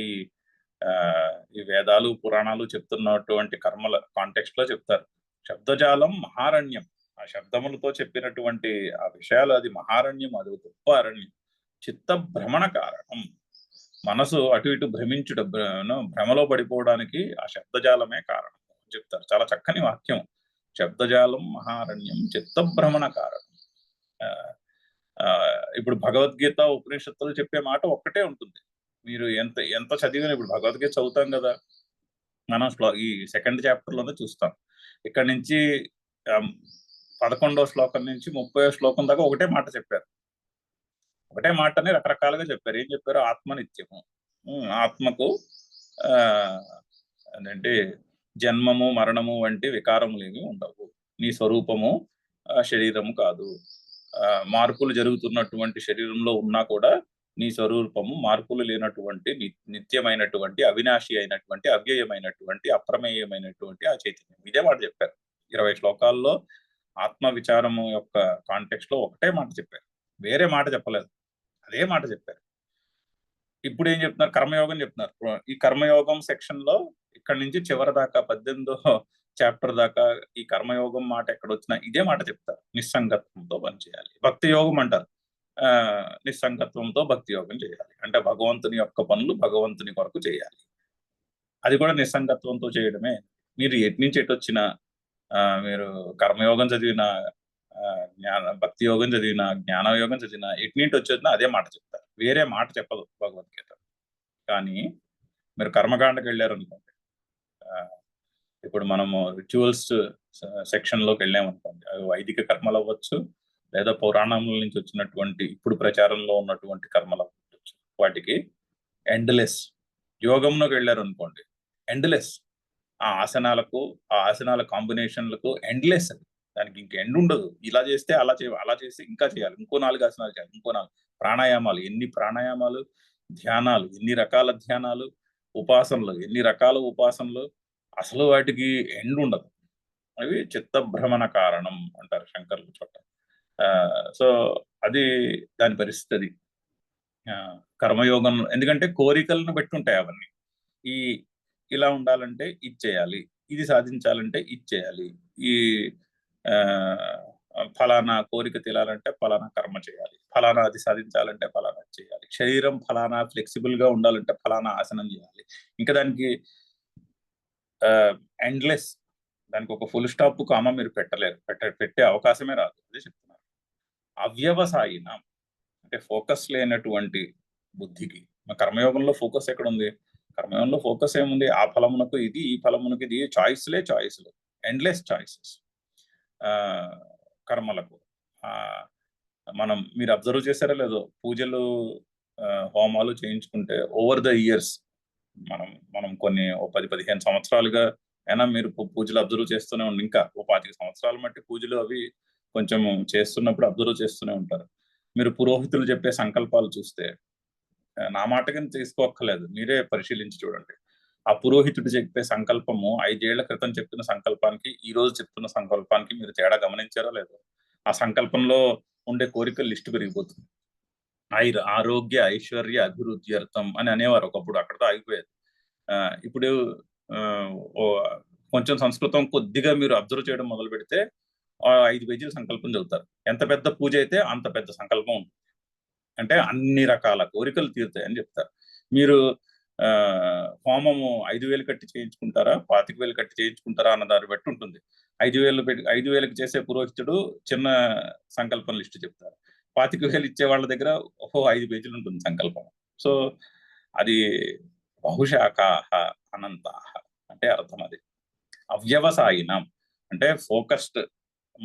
ఈ వేదాలు పురాణాలు చెప్తున్నటువంటి కర్మల కాంటెక్స్ట్ లో చెప్తారు, శబ్దజాలం మహారణ్యం, ఆ శబ్దములతో చెప్పినటువంటి ఆ విషయాలు అది మహారణ్యం, అది గొప్ప అరణ్యం. చిత్త భ్రమణ కారణం, మనసు అటు ఇటు భ్రమలో పడిపోవడానికి ఆ శబ్దజాలమే కారణం చెప్తారు. చాలా చక్కని వాక్యం. శబ్దజాలం మహారణ్యం చిత్త భ్రమణ కారణం. ఇప్పుడు భగవద్గీత ఉపనిషత్తులు చెప్పే మాట ఒక్కటే ఉంటుంది. మీరు ఎంత చదివిన, ఇప్పుడు భగవద్గీత చదువుతాం కదా మనం, ఈ సెకండ్ చాప్టర్ లోనే చూస్తాం. ఇక్కడ నుంచి 11వ శ్లోకం నుంచి 30వ శ్లోకం దాకా ఒకటే మాట చెప్పారు. ఒకటే మాటని రకరకాలుగా చెప్పారు. ఏం చెప్పారు? ఆత్మ నిత్యము, ఆత్మకు అంటే జన్మము మరణము వంటి వికారములు ఏమి ఉండవు, నీ స్వరూపము శరీరము కాదు, మార్పులు జరుగుతున్నటువంటి శరీరంలో ఉన్నా కూడా నీ స్వరూపము మార్పులు లేనటువంటి నిత్యమైనటువంటి అవినాశి అయినటువంటి అవ్యయమైనటువంటి అప్రమేయమైనటువంటి ఆ చైతన్యం. ఇదే మాట చెప్పారు 20 శ్లోకాల్లో. ఆత్మ విచారము యొక్క కాంటెక్స్ట్ లో ఒకటే మాట చెప్పారు, వేరే మాట చెప్పలేదు, అదే మాట చెప్పారు. ఇప్పుడు ఏం చెప్తున్నారు? కర్మయోగం చెప్తున్నారు. ఈ కర్మయోగం సెక్షన్ లో ఇక్కడ నుంచి చివరి దాకా 18వ చాప్టర్ దాకా ఈ కర్మయోగం మాట ఎక్కడ వచ్చినా ఇదే మాట చెప్తారు, నిస్సంగత్వంతో పనిచేయాలి. భక్తి యోగం అంటారు, నిస్సంగత్వంతో భక్తి యోగం చేయాలి. అంటే భగవంతుని యొక్క పనులు భగవంతుని కొరకు చేయాలి, అది కూడా నిస్సంగత్వంతో చేయడమే. మీరు ఎటు నుంచి ఎటు వచ్చినా, మీరు కర్మయోగం చదివిన, భక్తి యోగం చదివిన, జ్ఞానయోగం చదివిన, ఎటు నుంచి వచ్చేదినా అదే మాట చెప్తారు, వేరే మాట చెప్పదు భగవద్గీత. కానీ మీరు కర్మకాండకి వెళ్ళారనుకోండి, ఇప్పుడు మనము రిచువల్స్ సెక్షన్ లోకి వెళ్ళామనుకోండి, అవి వైదిక కర్మలు అవ్వచ్చు, లేదా పురాణముల నుంచి వచ్చినటువంటి ఇప్పుడు ప్రచారంలో ఉన్నటువంటి కర్మలు అవ్వచ్చు. వాటికి ఎండ్లెస్. యోగంలోకి వెళ్ళారు అనుకోండి, ఎండ్లెస్. ఆ ఆసనాల కాంబినేషన్లకు ఎండ్లెస్. అది దానికి ఇంక ఎండ్ ఉండదు. ఇలా చేస్తే అలా అలా చేసి ఇంకా చేయాలి, ఇంకో 4 ఆసనాలు చేయాలి, ఇంకో 4 ప్రాణాయామాలు, ఎన్ని ప్రాణాయామాలు, ధ్యానాలు, ఎన్ని రకాల ధ్యానాలు, ఉపాసనలు, ఎన్ని రకాల ఉపాసనలు, అసలు వాటికి ఎండ్ ఉండదు. అవి చిత్తభ్రమణ కారణం అంటారు శంకర్లు చోట. సో అది దాని పరిస్థితి. కర్మయోగం ఎందుకంటే కోరికలను బట్టి ఉంటాయి అవన్నీ. ఇలా ఉండాలంటే ఇది చేయాలి, ఇది సాధించాలంటే ఇది చేయాలి, ఈ ఫలానా కోరిక తీరాలంటే ఫలానా కర్మ చేయాలి, ఫలానా అది సాధించాలంటే ఫలానా చేయాలి, శరీరం ఫలానా ఫ్లెక్సిబుల్ గా ఉండాలంటే ఫలానా ఆసనం చేయాలి. ఇంకా దానికి ఎండ్లెస్, దానికి ఒక ఫుల్ స్టాప్ కామా మీరు పెట్టలేరు, పెట్టే అవకాశమే రాదు. అదే చెప్తున్నారు. అవ్యవసాయిన అంటే ఫోకస్ లేనటువంటి బుద్ధికి. కర్మయోగంలో ఫోకస్ ఎక్కడ ఉంది? కర్మయోగంలో ఫోకస్ ఏముంది? ఆ ఫలమునకు ఇది, ఈ ఫలమునకు ఇది, చాయిస్లు, ఎండ్లెస్ చాయిసెస్ కర్మలకు. మీరు అబ్జర్వ్ చేశారో లేదో, పూజలు హోమాలు చేయించుకుంటే ఓవర్ ద ఇయర్స్ మనం కొన్ని 10-15 సంవత్సరాలుగా అయినా మీరు పూజలు అబ్జర్వ్ చేస్తూనే ఉండి, ఇంకా 25 సంవత్సరాల మట్టి పూజలు అవి కొంచెం చేస్తున్నప్పుడు అబ్జర్వ్ చేస్తూనే ఉంటారు. మీరు పురోహితులు చెప్పే సంకల్పాలు చూస్తే, నా మాట కింద తీసుకోక్కర్లేదు, మీరే పరిశీలించి చూడండి. ఆ పురోహితుడు చెప్పే సంకల్పము 5 ఏళ్ల క్రితం చెప్పిన సంకల్పానికి, ఈ రోజు చెప్తున్న సంకల్పానికి మీరు తేడా గమనించారో లేదో? ఆ సంకల్పంలో ఉండే కోరికల లిస్టు పెరిగిపోతుంది. ఆరోగ్య ఐశ్వర్య అభివృద్ధి అర్థం అని అనేవారు ఒకప్పుడు, అక్కడతో ఆగిపోయేది. ఇప్పుడు కొంచెం సంస్కృతం కొద్దిగా మీరు అబ్జర్వ్ చేయడం మొదలు పెడితే 5 పేజీల సంకల్పం చదువుతారు. ఎంత పెద్ద పూజ అయితే అంత పెద్ద సంకల్పం ఉంటుంది. అంటే అన్ని రకాల కోరికలు తీరుతాయని చెప్తారు. మీరు హోమము 5,000 కట్టి చేయించుకుంటారా, 25,000 కట్టి చేయించుకుంటారా అన్న దాన్ని బట్టి ఉంటుంది. 5,000కి చేసే పురోహితుడు చిన్న సంకల్పం లిస్టు చెప్తారు. 25,000 ఇచ్చే వాళ్ళ దగ్గర 5 పేజీలు ఉంటుంది సంకల్పం. సో అది బహుశాఖాః అనంతాః అంటే అర్థం అది. అవ్యవసాయినం అంటే ఫోకస్డ్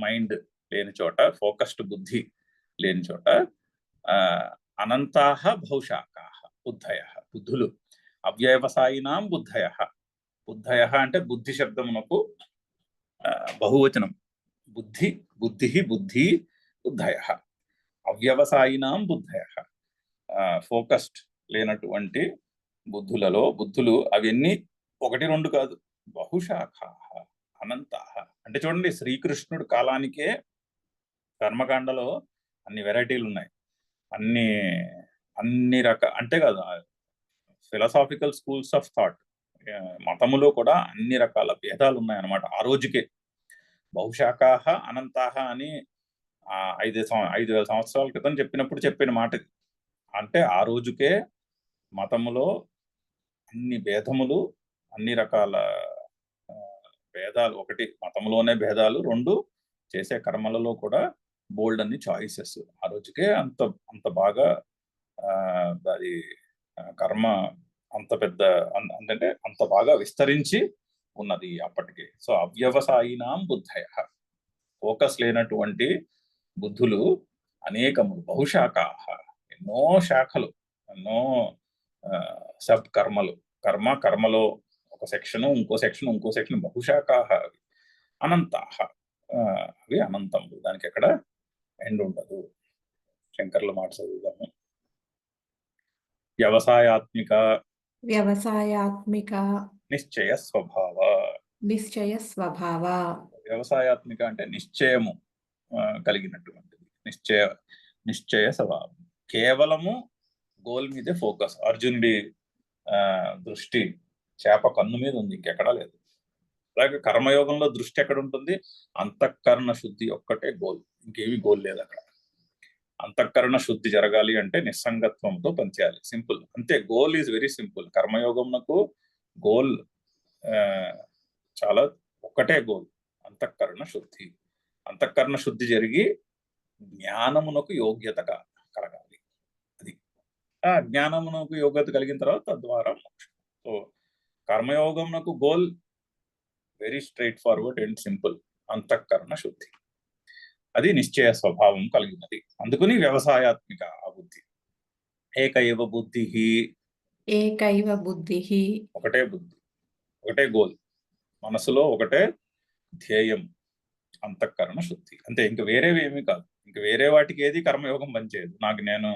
మైండ్ లేని చోట, ఫోకస్డ్ బుద్ధి లేని చోట అనంతాః బహుశాఖాః బుద్ధయః బుద్ధులు. అవ్యవసాయినాం బుద్ధయః. బుద్ధయః అంటే బుద్ధి శబ్దమునకు బహువచనం. బుద్ధి, బుద్ధి, బుద్ధి, బుద్ధయః. అవ్యవసాయినాం బుద్ధయః ఫోకస్డ్ లేనటువంటి బుద్ధులలో, బుద్ధులు అవన్నీ 1, 2 కాదు, బహుశాఖాః అనంతాః. అంటే చూడండి, శ్రీకృష్ణుడు కాలానికే కర్మకాండలో అన్ని వెరైటీలు ఉన్నాయి. అన్ని అంటే కదా, ఫిలాసాఫికల్ స్కూల్స్ ఆఫ్ థాట్, మతములో కూడా అన్ని రకాల భేదాలు ఉన్నాయన్నమాట ఆ రోజుకే. బహుశాఖాః అనంతాః అని 5,000 సంవత్సరాల క్రితం చెప్పినప్పుడు చెప్పిన మాట. అంటే ఆ రోజుకే మతములో అన్ని భేదములు, అన్ని రకాల భేదాలు. 1 మతంలోనే భేదాలు, 2 చేసే కర్మలలో కూడా బోల్డ్ అన్ని చాయిసెస్. ఆ రోజుకే అంత బాగా అది కర్మ అంత పెద్ద, అంటే అంత బాగా విస్తరించి ఉన్నది అప్పటికి. సో అవ్యవసాయినాం బుద్ధయః ఫోకస్ లేనటువంటి బుద్ధులు అనేకములు. బహుశాఖాః ఎన్నో శాఖలు, ఎన్నో సబ్ కర్మలు. కర్మలో ఒక సెక్షన్, ఇంకో సెక్షన్ బహుశాఖాః అవి. అనంతాః అవి అనంతములు, దానికి ఎక్కడ ఎండ్ ఉండదు. శంకర్ల మాట చదువుదాము. వ్యవసాయాత్మిక నిశ్చయ స్వభావ. వ్యవసాయాత్మిక అంటే నిశ్చయము కలిగినటువంటిది. నిశ్చయ స్వభావం. కేవలము గోల్ మీదే ఫోకస్. అర్జునుడి దృష్టి చేప కన్ను మీద ఉంది, ఇంకెక్కడా లేదు. అలాగే కర్మయోగంలో దృష్టి ఎక్కడ ఉంటుంది? అంతఃకరణ శుద్ధి ఒక్కటే గోల్, ఇంకేమీ గోల్ లేదు అక్కడ. అంతఃకరణ శుద్ధి జరగాలి అంటే నిస్సంగత్వంతో పనిచేయాలి. సింపుల్, అంతే. Goal is very simple. కర్మయోగంకు గోల్ చాలా ఒక్కటే గోల్, అంతఃకరణ శుద్ధి. అంతఃకరణ శుద్ధి జరిగి జ్ఞానమునకు యోగ్యత కలగాలి. అది ఆ జ్ఞానమునకు యోగ్యత కలిగిన తర్వాత తద్వారా మోక్షం. సో కర్మయోగంకు goal very straightforward and simple, అంతఃకరణ శుద్ధి. అది నిశ్చయ స్వభావం కలిగినది. అందుకని వ్యవసాయాత్మిక ఆ బుద్ధి. ఏకైవ బుద్ధి, ఒకటే బుద్ధి, ఒకటే గోల్, మనసులో ఒకటే ధ్యేయం, అంతఃకరణ శుద్ధి. అంతే, ఇంక వేరేవి ఏమీ కాదు. ఇంక వేరే వాటికి ఏది కర్మయోగం పనిచేయదు. నేను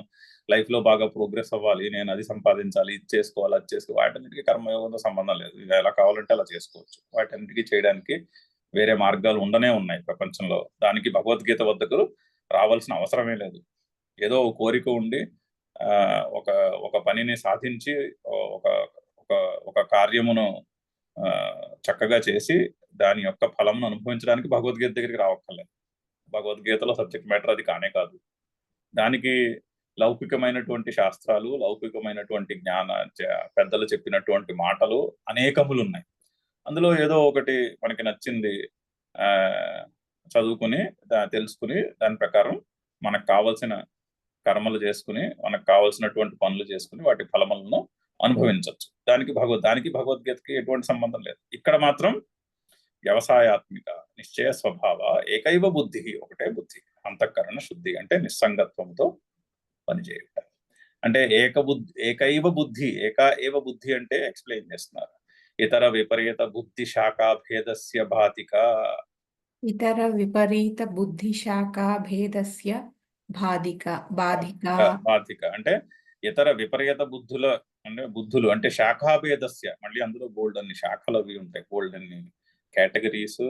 లైఫ్ లో బాగా ప్రోగ్రెస్ అవ్వాలి, నేను అది సంపాదించాలి, ఇది చేసుకోవాలి, అది చేసుకోవాలి, వాటన్నిటికీ కర్మయోగంతో సంబంధం లేదు. ఇవి ఎలా కావాలంటే అలా చేసుకోవచ్చు. వాటన్నిటికీ చేయడానికి వేరే మార్గాలు ఉండనే ఉన్నాయి ప్రపంచంలో. దానికి భగవద్గీత వద్దకు రావాల్సిన అవసరమే లేదు. ఏదో కోరిక ఉండి ఒక పనిని సాధించి ఒక కార్యమును చక్కగా చేసి దాని యొక్క ఫలంను అనుభవించడానికి భగవద్గీత దగ్గరికి రావక్కర్లేదు. భగవద్గీతలో సబ్జెక్ట్ మ్యాటర్ అది కానే కాదు. దానికి లౌకికమైనటువంటి శాస్త్రాలు, లౌకికమైనటువంటి పెద్దలు చెప్పినటువంటి మాటలు అనేకములు ఉన్నాయి. అందులో ఏదో ఒకటి మనకి నచ్చింది చదువుకుని తెలుసుకుని దాని ప్రకారం మనకు కావలసిన కర్మలు చేసుకుని, మనకు కావలసినటువంటి పనులు చేసుకుని వాటి ఫలములను అనుభవించవచ్చు. దానికి భగవద్గీతకి ఎటువంటి సంబంధం లేదు. ఇక్కడ మాత్రం వ్యవసాయాత్మిక నిశ్చయ స్వభావ ఏకైవ బుద్ధి, ఒకటే బుద్ధి, అంతఃకరణ శుద్ధి అంటే నిస్సంగత్వంతో పనిచేయుట. అంటే ఏకైవ బుద్ధి, ఏవ బుద్ధి అంటే ఎక్స్ప్లెయిన్ చేస్తున్నారు. ఇతర విపరీత బుద్ధి శాఖా భేదస్య బాధిక.
ఇతర విపరీత బుద్ధి శాఖా భేదస్య బాధిక
అంటే ఇతర విపరీత బుద్ధులు అంటే శాఖాభేదస్య, మళ్ళీ అందులో గోల్డ్ అన్ని శాఖలు అవి ఉంటాయి, గోల్డ్ అన్ని కేటగిరీస్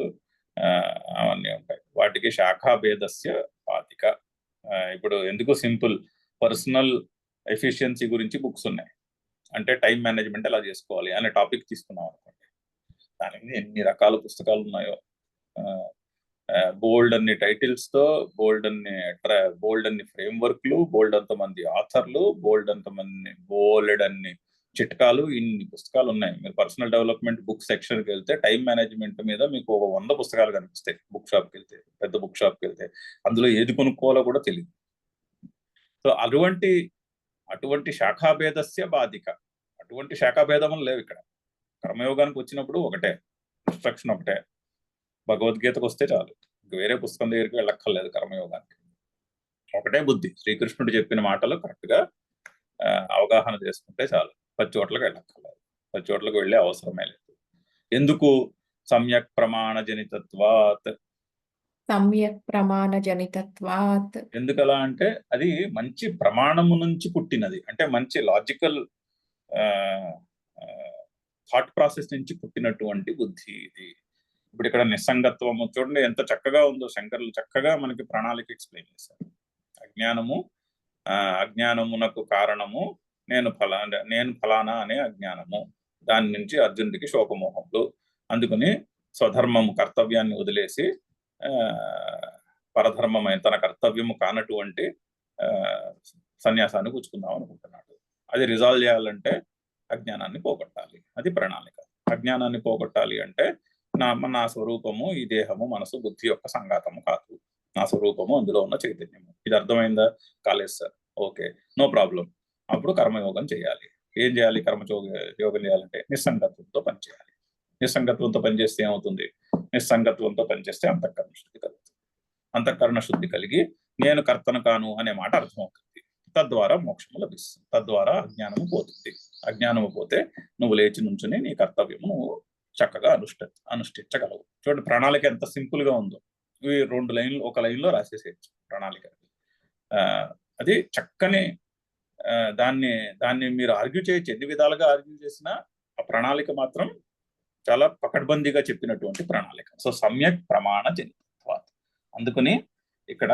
అవన్నీ ఉంటాయి. వాటికి శాఖాభేదస్య బాధిక. ఇప్పుడు ఎందుకు సింపుల్ పర్సనల్ ఎఫిషియన్సీ గురించి బుక్స్ ఉన్నాయి. అంటే టైం మేనేజ్మెంట్ ఎలా చేసుకోవాలి అనే టాపిక్ తీసుకున్నాం అనుకోండి, దాని మీద ఎన్ని రకాల పుస్తకాలు ఉన్నాయో. బోల్డ్ అన్ని టైటిల్స్ తో, బోల్డ్ అన్ని ఫ్రేమ్వర్క్లు, బోల్డ్ అంతమంది ఆథర్లు, బోల్డ్ అన్ని చిట్కాలు, ఇన్ని పుస్తకాలు ఉన్నాయి. మీరు పర్సనల్ డెవలప్మెంట్ బుక్ సెక్షన్కి వెళ్తే టైం మేనేజ్మెంట్ మీద మీకు 100 పుస్తకాలు కనిపిస్తాయి. బుక్ షాప్కి వెళ్తే, పెద్ద బుక్ షాప్కి వెళ్తే అందులో ఏది కొనుక్కోవాలో కూడా తెలియదు. సో అటువంటి శాఖాభేదస్య బాధిక, అటువంటి శాఖాభేదములు లేవు ఇక్కడ. కర్మయోగానికి వచ్చినప్పుడు ఒకటే ఇన్స్ట్రక్షన్, ఒకటే. భగవద్గీతకు వస్తే చాలు, వేరే పుస్తకం దగ్గరికి వెళ్ళక్కర్లేదు. కర్మయోగానికి ఒకటే బుద్ధి. శ్రీకృష్ణుడు చెప్పిన మాటలు కరెక్ట్ గా అవగాహన చేసుకుంటే చాలు. 10 చోట్లకు వెళ్ళక్కర్లేదు, 10 చోట్లకు వెళ్ళే అవసరమే లేదు. ఎందుకు? సమ్యక్ ప్రమాణ జనితత్వాత్.
సమ్యక్ ప్రమాణ జనితత్వాత్.
ఎందుకలా అంటే అది మంచి ప్రమాణము నుంచి పుట్టినది, అంటే మంచి లాజికల్ థాట్ ప్రాసెస్ నుంచి పుట్టినటువంటి బుద్ధి ఇది. ఇప్పుడు ఇక్కడ నిస్సంగత్వము చూడండి ఎంత చక్కగా ఉందో. శంకరులు చక్కగా మనకి ప్రణాళిక ఎక్స్ప్లెయిన్ చేశారు. అజ్ఞానమునకు కారణము నేను ఫలానా అనే అజ్ఞానము. దాని నుంచి అర్జునుడికి శోకమోహములు. అందుకని స్వధర్మము కర్తవ్యాన్ని వదిలేసి పరధర్మమైన తన కర్తవ్యము కానటువంటి సన్యాసాన్ని పుచ్చుకుందాం అనుకుంటున్నాడు. అది రిజాల్వ్ చేయాలంటే అజ్ఞానాన్ని పోగొట్టాలి. అది ప్రణాళిక. అజ్ఞానాన్ని పోగొట్టాలి అంటే నా స్వరూపము ఈ దేహము మనసు బుద్ధి యొక్క సంఘాతము కాదు, నా స్వరూపము అందులో ఉన్న చైతన్యము. ఇది అర్థమైందా? కాలేదు సార్. Okay, no problem. అప్పుడు కర్మయోగం చేయాలి. ఏం చేయాలి? యోగం చేయాలంటే నిస్సంగత్వంతో పనిచేయాలి. నిస్సంగత్వంతో పనిచేస్తే ఏమవుతుంది? నిస్సంగత్వంతో పనిచేస్తే అంతఃకరణ శుద్ధి కలుగుతుంది. అంతఃకరణ శుద్ధి కలిగి నేను కర్తను కాను అనే మాట అర్థమవుతుంది. తద్వారా మోక్షము లభిస్తుంది. తద్వారా అజ్ఞానము పోతుంది. అజ్ఞానము పోతే నువ్వు లేచి నుంచుని నీ కర్తవ్యము నువ్వు చక్కగా అనుష్ఠించగలవు. చూడండి ప్రణాళిక ఎంత సింపుల్ గా ఉందో. ఇవి 2 లైన్లు, ఒక లైన్లో రాసేసేయచ్చు ప్రణాళిక. అది చక్కని దాన్ని మీరు ఆర్గ్యూ చేయొచ్చు. ఎన్ని విధాలుగా ఆర్గ్యూ చేసినా ఆ ప్రణాళిక మాత్రం చాలా పకడ్బందీగా చెప్పినటువంటి ప్రణాళిక. సో సమ్యక్ ప్రమాణ జనితత్వాత్. అందుకని ఇక్కడ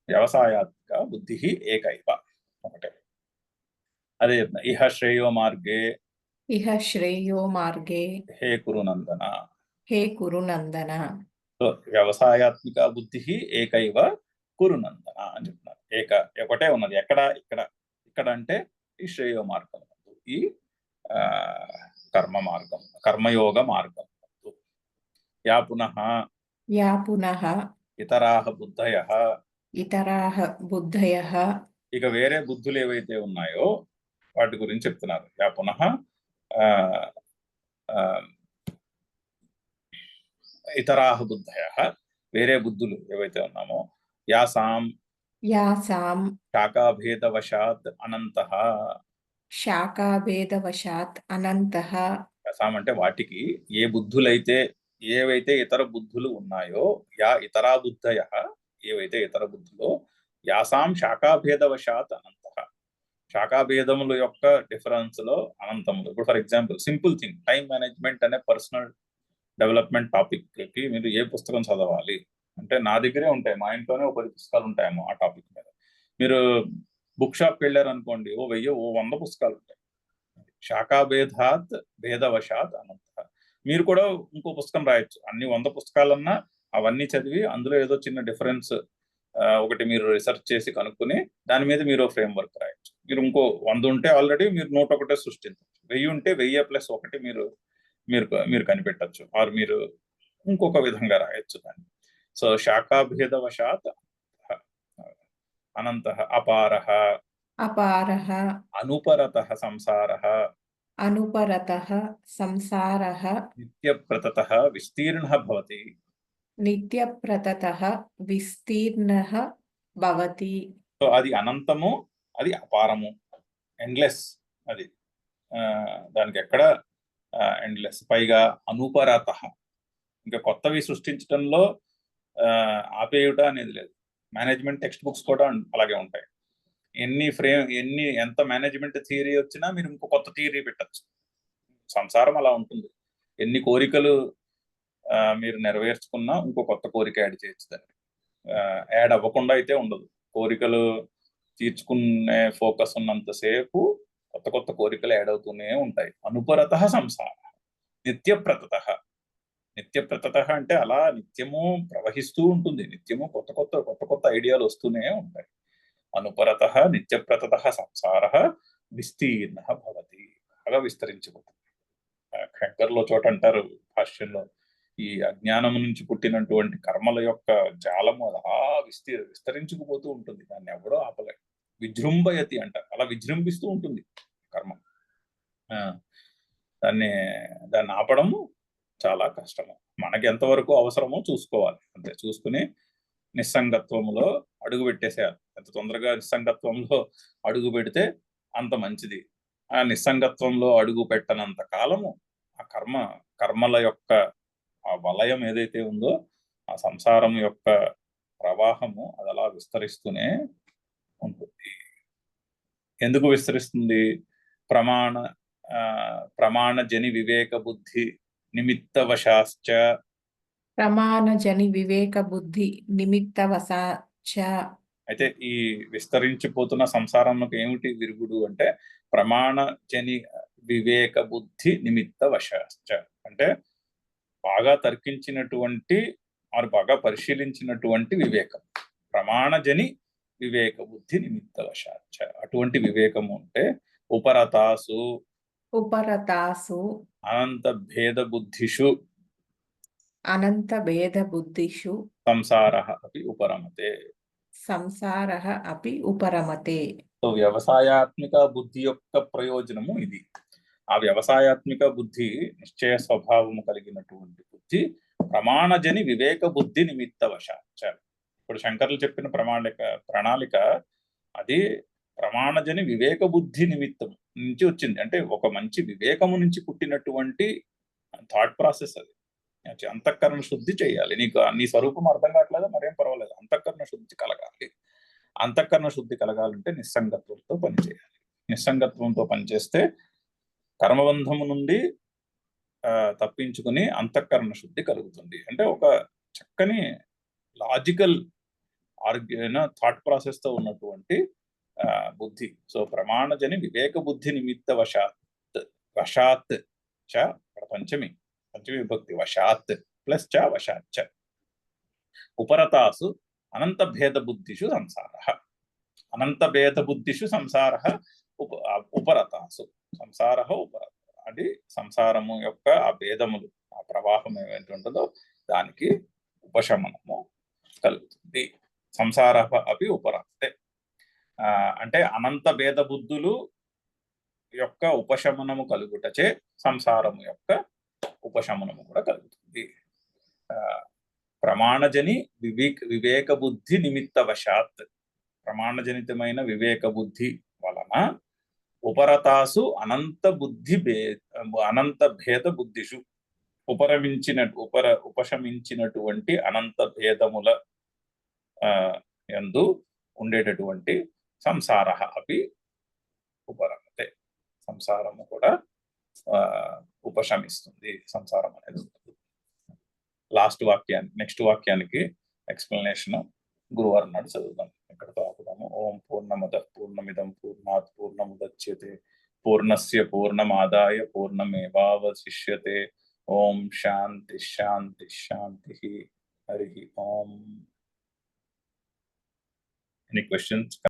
వ్యవసాయాత్మక బుద్ధి ఏకైవ, ఒకటే. అదే ఇహ శ్రేయో మార్గే హే కురునందన.
హే కురునందన.
సో వ్యవసాయాత్మిక బుద్ధి ఏకైవ కురునందన అని చెప్తున్నారు. ఒకటే ఉన్నది. ఇక్కడ అంటే ఈ శ్రేయో మార్గం, ఈ కర్మయోగ మార్గం. యా పునః ఇతరాహ బుద్ధయః. ఇక వేరే బుద్ధులు ఏవైతే ఉన్నాయో వాటి గురించి చెప్తున్నారు. యా పునః ఇతరాహ బుద్ధయః, వేరే బుద్ధులు ఏవైతే ఉన్నామో. యాసాం శాఖాభేదవశాత్ అనంతః. యాసాం అంటే వాటికి ఏవైతే ఇతర బుద్ధులు ఉన్నాయో, ఇతరా బుద్ధయః, ఏవైతే ఇతర బుద్ధులో, యాసాం శాఖాభేదవశాత్ అనంతః. శాఖాభేదముల యొక్క డిఫరెన్స్ లో అనంతములు. ఇప్పుడు for example simple thing, time management అనే పర్సనల్ డెవలప్మెంట్ టాపిక్ కి మీరు ఏ పుస్తకం చదవాలి అంటే నా దగ్గరే ఉంటాయి. మా ఇంట్లోనే 10 పుస్తకాలు ఉంటాయేమో ఆ టాపిక్ మీద. మీరు బుక్ షాప్కి వెళ్ళారు అనుకోండి, 100 పుస్తకాలు ఉంటాయి. శాఖాభేదాత్ భేదవశాత్ అనంత. మీరు కూడా ఇంకో పుస్తకం రాయొచ్చు. అన్ని 100 పుస్తకాలన్నా అవన్నీ చదివి అందులో ఏదో చిన్న డిఫరెన్స్ ఒకటి మీరు రీసెర్చ్ చేసి కనుక్కుని దాని మీద మీరు ఫ్రేమ్ వర్క్ రాయొచ్చు. మీరు ఇంకో 100 ఉంటే ఆల్రెడీ మీరు 101 సృష్టించవచ్చు. 1000 ఉంటే 1000+1 మీరు కనిపెట్టచ్చు. ఆర్ మీరు ఇంకొక విధంగా రాయొచ్చు దాన్ని. సో శాఖాభేదవశాత్ అనంతః అపారః అనుపరతః సంసారః నిత్యప్రతతః విస్తీర్ణః భవతి. సో అది అనంతము, అది అపారము, ఎండ్లెస్. అది దానికి ఎక్కడ ఎండ్లెస్. పైగా అనుపరతః, ఇంకా కొత్తవి సృష్టించడంలో ఆపేయుట అనేది లేదు. మేనేజ్మెంట్ టెక్స్ట్ బుక్స్ కూడా అలాగే ఉంటాయి. ఎంత మేనేజ్మెంట్ థియరీ వచ్చినా మీరు ఇంకో కొత్త థియరీ పెట్టచ్చు. సంసారం అలా ఉంటుంది. ఎన్ని కోరికలు మీరు నెరవేర్చుకున్నా ఇంకో కొత్త కోరిక యాడ్ చేయొచ్చు. దాన్ని యాడ్ అవ్వకుండా అయితే ఉండదు. కోరికలు తీర్చుకునే ఫోకస్ ఉన్నంతసేపు కొత్త కోరికలు యాడ్ అవుతూనే ఉంటాయి. అనుపరతః సంసార నిత్యప్రతతః. నిత్యప్రతతః అంటే అలా నిత్యము ప్రవహిస్తూ ఉంటుంది. నిత్యము కొత్త ఐడియాలు వస్తూనే ఉంటాయి. అనుపరతః నిత్యప్రతతః సంసారః విస్తీర్ణః భవతి. బాగా విస్తరించిపోతుంది. శంకర్లో చోట అంటారు భాష్యంలో, ఈ అజ్ఞానము నుంచి పుట్టినటువంటి కర్మల యొక్క జాలము అలా విస్తరించుకుపోతూ ఉంటుంది. దాన్ని ఎవడో ఆపలేడు. విజృంభయతి అంటారు. అలా విజృంభిస్తూ ఉంటుంది కర్మ. ఆ, దాన్ని ఆపడము చాలా కష్టము. మనకి ఎంతవరకు అవసరమో చూసుకోవాలి, అంతే. చూసుకుని నిస్సంగత్వములో అడుగు పెట్టేసేయాలి. ఎంత తొందరగా నిస్సంగత్వంలో అడుగు పెడితే అంత మంచిది. ఆ నిస్సంగత్వంలో అడుగు పెట్టనంత కాలము ఆ కర్మల యొక్క ఆ వలయం ఏదైతే ఉందో, ఆ సంసారం యొక్క ప్రవాహము అది అలా విస్తరిస్తూనే ఉంటుంది. ఎందుకు విస్తరిస్తుంది? ప్రమాణ ప్రమాణజని వివేక బుద్ధి నిమిత్తవశాశ్చ.
ప్రమాణజని వివేక బుద్ధి నిమిత్తవశాచ.
అయితే ఈ విస్తరించిపోతున్న సంసారంలోకి ఏమిటి విరుగుడు అంటే ప్రమాణజని వివేక బుద్ధి నిమిత్తవశాశ్చ. అంటే బాగా తర్కించినటువంటి వారు బాగా పరిశీలించినటువంటి వివేకం. ప్రమాణజని వివేక బుద్ధి నిమిత్తవశాచ. అటువంటి వివేకము అంటే ఉపరతాసు
ఉపరతాసు
అనంత భేద బుద్ధిషు
అనంత భేద బుద్ధిషు
సంసారః అపి ఉపరమతే.
సంసారః అపి ఉపరమతే.
సో వ్యవసాయాత్మిక బుద్ధి యొక్క ప్రయోజనము ఇది. ఆ వ్యవసాయాత్మిక బుద్ధి నిశ్చయ స్వభావము కలిగినటువంటి బుద్ధి ప్రమాణజని వివేక బుద్ధి నిమిత్తవశాచ. ఇప్పుడు శంకర్లు చెప్పిన ప్రణాళిక అది ప్రమాణజని వివేక బుద్ధి నిమిత్తం నుంచి వచ్చింది. అంటే ఒక మంచి వివేకము నుంచి పుట్టినటువంటి థాట్ ప్రాసెస్ అది. అంతఃకరణ శుద్ధి చేయాలి. నీకు నీ స్వరూపం అర్థం కావట్లేదా, మరేం పర్వాలేదు, అంతఃకరణ శుద్ధి కలగాలి. అంతఃకరణ శుద్ధి కలగాలంటే నిస్సంగత్వంతో పనిచేయాలి. నిస్సంగత్వంతో పనిచేస్తే కర్మబంధము నుండి తప్పించుకుని అంతఃకరణ శుద్ధి కలుగుతుంది. అంటే ఒక చక్కని లాజికల్ థాట్ ప్రాసెస్ తో ఉన్నటువంటి బుద్ధి. సో ప్రమాణజని వివేక బుద్ధి నిమిత్త వశాత్ చ, పంచమి విభక్తి, వశాత్ ప్లస్ చ వశాత్ చ ఉపరతాసు అనంత భేద బుద్ధిషు సంసారః. అనంత భేద బుద్ధిషు సంసారః ఉపరతాసు. సంసారః ఉపరత అంటే సంసారము యొక్క ఆ భేదములు, ఆ ప్రవాహం ఏమైతే ఉంటుందో దానికి ఉపశమనము కలుగుతుంది. సంసారః అపి ఉపరతే. అంటే అనంత భేద బుద్ధులు యొక్క ఉపశమనము కలుగుటచే సంసారము యొక్క ఉపశమనము కూడా కలుగుతుంది. ప్రమాణజని వివేక బుద్ధి నిమిత్తవశాత్, ప్రమాణజనితమైన వివేక బుద్ధి వలన ఉపరతాసు అనంత భేద బుద్ధిషు ఉపశమించినటువంటి అనంత భేదముల యందు ఉండేటటువంటి సంసారః అపి ఉపరమతే. సంసారము కూడా ఉపశమిస్తుంది. సంసారం అనేది ఉంటుంది. నెక్స్ట్ వాక్యానికి ఎక్స్ప్లెనేషన్ గురువారం నాడు చదువుదాం. ఇక్కడతో ఆపుదాము. ఓం పూర్ణమదః పూర్ణమిదం పూర్ణాత్ పూర్ణముదచ్యతే పూర్ణస్య పూర్ణమాదాయ పూర్ణమేవావశిష్యతే. ఓం శాంతి శాంతి శాంతి. హరి ఓం. Any questions?